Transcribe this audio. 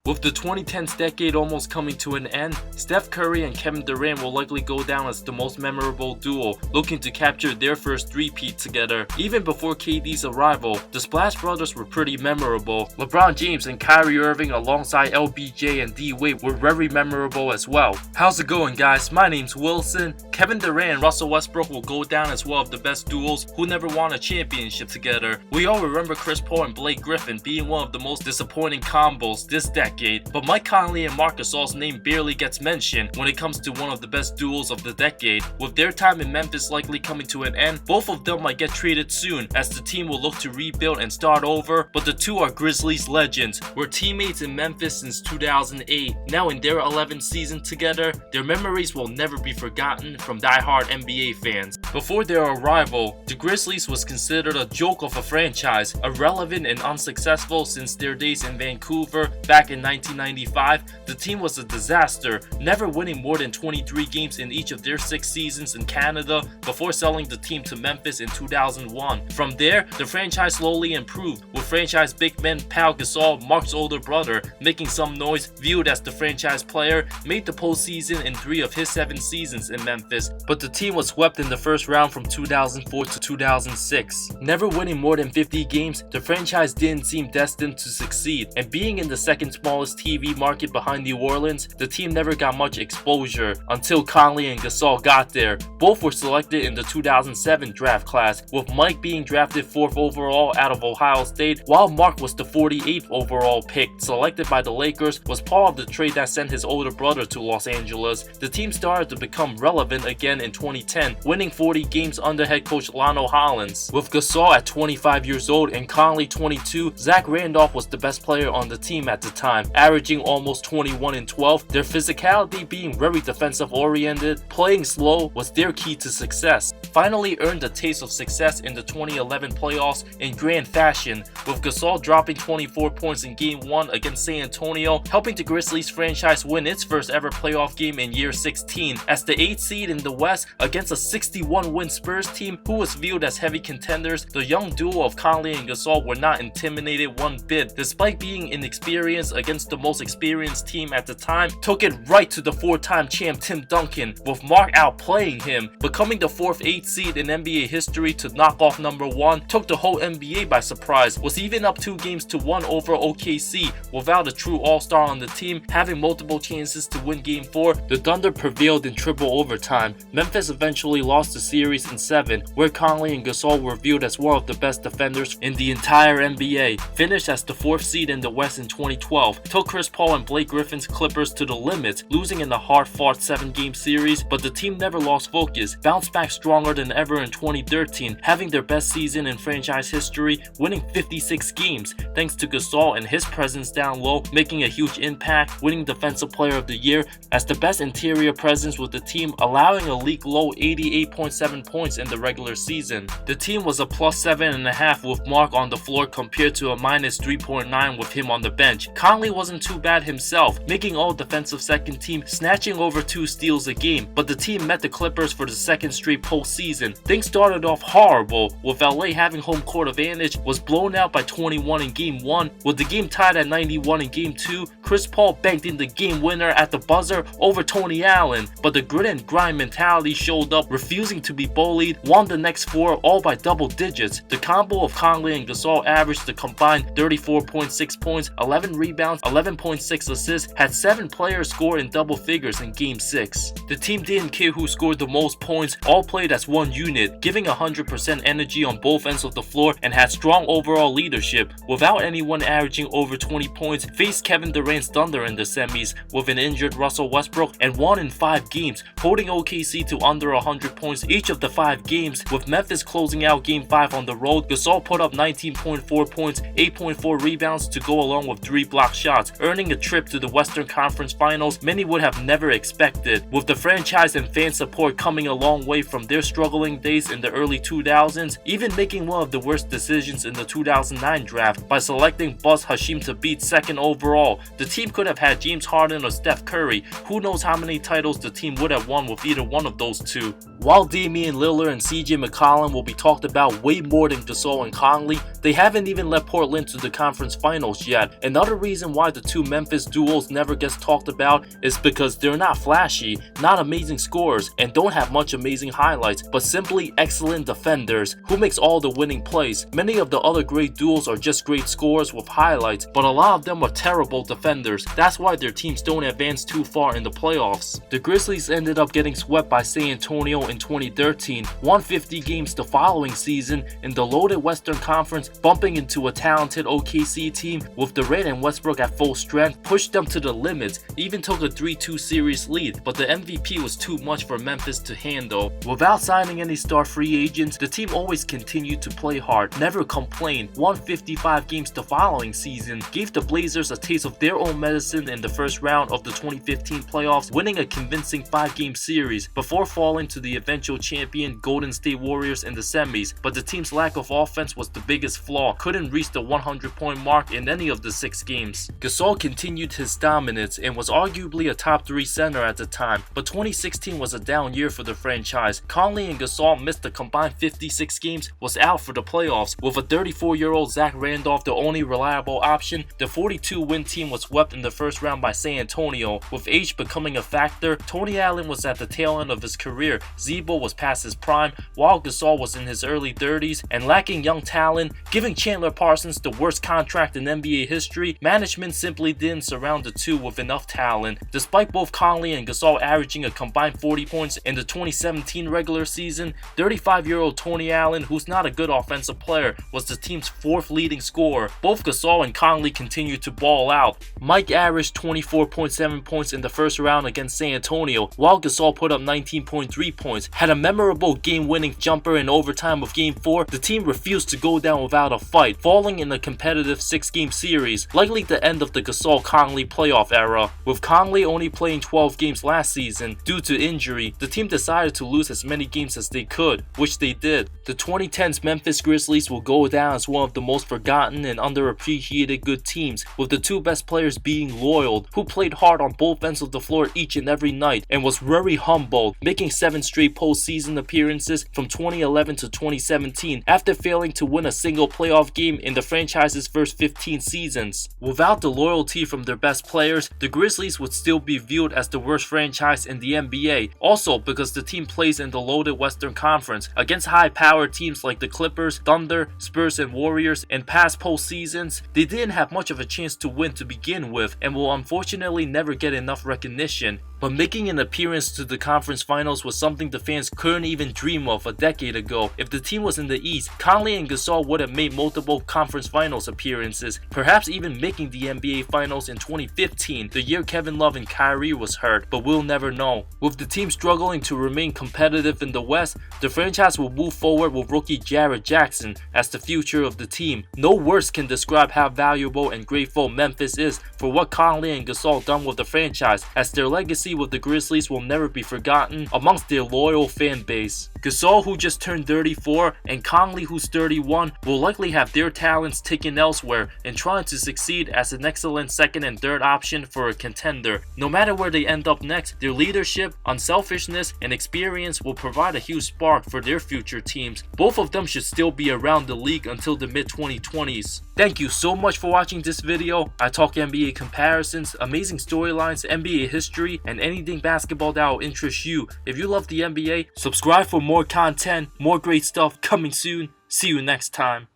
With the 2010s decade almost coming to an end, Steph Curry and Kevin Durant will likely go down as the most memorable duo, looking to capture their first three-peat together. Even before KD's arrival, the Splash Brothers were pretty memorable. LeBron James and Kyrie Irving alongside LBJ and D-Wade were very memorable as well. How's it going, guys? My name's Wilson. Kevin Durant and Russell Westbrook will go down as one of the best duos who never won a championship together. We all remember Chris Paul and Blake Griffin being one of the most disappointing combos this decade, but Mike Conley and Marc Gasol's name barely gets mentioned when it comes to one of the best duos of the decade. With their time in Memphis likely coming to an end, both of them might get traded soon as the team will look to rebuild and start over, but the two are Grizzlies legends. Were teammates in Memphis since 2008. Now in their 11th season together, their memories will never be forgotten from die-hard NBA fans. Before their arrival, the Grizzlies was considered a joke of a franchise, irrelevant and unsuccessful since their days in Vancouver back in 1995. The team was a disaster, never winning more than 23 games in each of their 6 seasons in Canada before selling the team to Memphis in 2001. From there, the franchise slowly improved, with franchise big man Pau Gasol, Marc's older brother, making some noise, viewed as the franchise player, made the postseason in 3 of his 7 seasons in Memphis, but the team was swept in the first round from 2004 to 2006. Never winning more than 50 games, the franchise didn't seem destined to succeed, and being in the second smallest TV market behind New Orleans, the team never got much exposure until Conley and Gasol got there. Both were selected in the 2007 draft class, with Mike being drafted 4th overall out of Ohio State, while Marc was the 48th overall pick, selected by the Lakers, was part of the trade that sent his older brother to Los Angeles. The team started to become relevant again in 2010, winning 40 games under head coach Lionel Hollins. With Gasol at 25 years old and Conley 22, Zach Randolph was the best player on the team at the time, averaging almost 21 and 12. Their physicality being very defensive oriented, playing slow was their key to success. Finally earned a taste of success in the 2011 playoffs in grand fashion, with Gasol dropping 24 points in Game 1 against San Antonio, helping the Grizzlies franchise win its first ever playoff game in year 16 as the 8th seed in the West against a 61-win Spurs team who was viewed as heavy contenders. The young duo of Conley and Gasol were not intimidated one bit, despite being inexperienced against the most experienced team at the time. Took it right to the 4-time champ Tim Duncan, with Marc outplaying him, becoming the 4th 8th seed in NBA history to knock off number 1. Took the whole NBA by surprise, was even up 2 games to 1 over OKC without a true all-star on the team, having multiple chances to win Game 4. The Thunder prevailed in triple overtime. Memphis eventually lost the series in 7, where Conley and Gasol were viewed as one of the best defenders in the entire NBA. Finished as the 4th seed in the West in 2012. Took Chris Paul and Blake Griffin's Clippers to the limit, losing in the hard-fought 7-game series, but the team never lost focus, bounced back stronger than ever in 2013, having their best season in franchise history, winning 56 games, thanks to Gasol and his presence down low, making a huge impact, winning Defensive Player of the Year as the best interior presence with the team, allowing a league-low 88.7 points in the regular season. The team was a plus 7.5 with Marc on the floor compared to a minus 3.9 with him on the bench. Conley wasn't too bad himself, making all defensive second team, snatching over 2 steals a game, but the team met the Clippers for the 2nd straight postseason. Things started off horrible, with LA having home court advantage, was blown out by 21 in Game 1, with the game tied at 91 in Game 2. Chris Paul banked in the game winner at the buzzer over Tony Allen, but the grit and grind mentality showed up, refusing to be bullied, won the next 4 all by double digits. The combo of Conley and Gasol averaged a combined 34.6 points, 11 rebounds, 11.6 assists, had 7 players score in double figures in Game 6. The team didn't care who scored the most points, all played as one unit, giving 100% energy on both ends of the floor and had strong overall leadership. Without anyone averaging over 20 points, faced Kevin Durant's Thunder in the semis with an injured Russell Westbrook and won in 5 games, holding OKC to under 100 points each of the 5 games, with Memphis closing out Game 5 on the road. Gasol put up 19.4 points, 8.4 rebounds to go along with 3 block shots, earning a trip to the Western Conference Finals many would have never expected. With the franchise and fan support coming a long way from their strong struggling days in the early 2000s, even making one of the worst decisions in the 2009 draft by selecting Buzz Hashim to beat second overall. The team could have had James Harden or Steph Curry. Who knows how many titles the team would have won with either one of those two. While Damian Lillard and CJ McCollum will be talked about way more than Gasol and Conley, they haven't even led Portland to the conference finals yet. Another reason why the two Memphis duos never gets talked about is because they're not flashy, not amazing scorers, and don't have much amazing highlights, but simply excellent defenders who makes all the winning plays. Many of the other great duos are just great scorers with highlights, but a lot of them are terrible defenders. That's why their teams don't advance too far in the playoffs. The Grizzlies ended up getting swept by San Antonio in 2013, won 50 games the following season in the loaded Western Conference, bumping into a talented OKC team with Durant and Westbrook at full strength, pushed them to the limits, even took a 3-2 series lead, but the MVP was too much for Memphis to handle. Without signing any star free agents, the team always continued to play hard, never complained, won 55 games the following season, gave the Blazers a taste of their own medicine in the first round of the 2015 playoffs, winning a convincing 5-game series before falling to the eventual champion Golden State Warriors in the semis, but the team's lack of offense was the biggest flaw, couldn't reach the 100-point mark in any of the 6 games. Gasol continued his dominance and was arguably a top 3 center at the time, but 2016 was a down year for the franchise. Conley and Gasol missed a combined 56 games, was out for the playoffs. With a 34-year-old Zach Randolph the only reliable option, the 42-win team was swept in the first round by San Antonio. With age becoming a factor, Tony Allen was at the tail end of his career, Zebo was past his prime, while Gasol was in his early 30s, and lacking young talent, giving Chandler Parsons the worst contract in NBA history, management simply didn't surround the two with enough talent. Despite both Conley and Gasol averaging a combined 40 points in the 2017 regular season, 35-year-old Tony Allen, who's not a good offensive player, was the team's 4th leading scorer. Both Gasol and Conley continued to ball out. Mike averaged 24.7 points in the first round against San Antonio, while Gasol put up 19.3 points, had a memorable game-winning jumper in overtime of Game 4. The team refused to go down without a fight, falling in a competitive 6-game series, likely the end of the Gasol-Conley playoff era. With Conley only playing 12 games last season due to injury, the team decided to lose as many games as they could, which they did. The 2010s Memphis Grizzlies will go down as one of the most forgotten and underappreciated good teams, with the two best players being Loyal, who played hard on both ends of the floor each and every night and was very humble, making 7 straight postseason appearances from 2011 to 2017 after failing to win a single playoff game in the franchise's first 15 seasons. Without the loyalty from their best players, the Grizzlies would still be viewed as the worst franchise in the NBA, also because the team plays in the loaded Western Conference against high-powered teams like the Clippers, Thunder, Spurs, and Warriors. In past postseasons, they didn't have much of a chance to win to begin with and will unfortunately never get enough recognition. But making an appearance to the conference finals was something the fans couldn't even dream of a decade ago. If the team was in the East, Conley and Gasol would have made multiple conference finals appearances, perhaps even making the NBA Finals in 2015, the year Kevin Love and Kyrie was hurt, but we'll never know. With the team struggling to remain competitive in the West, the franchise will move forward with rookie Jarrett Jackson as the future of the team. No words can describe how valuable and grateful Memphis is for what Conley and Gasol done with the franchise, as their legacy with the Grizzlies will never be forgotten amongst their loyal fan base. Gasol, who just turned 34, and Conley, who's 31, will likely have their talents taken elsewhere and trying to succeed as an excellent second and third option for a contender. No matter where they end up next, their leadership, unselfishness, and experience will provide a huge spark for their future teams. Both of them should still be around the league until the mid-2020s. Thank you so much for watching this video. I talk NBA comparisons, amazing storylines, NBA history, and anything basketball that will interest you. If you love the NBA, subscribe for more content, more great stuff coming soon. See you next time.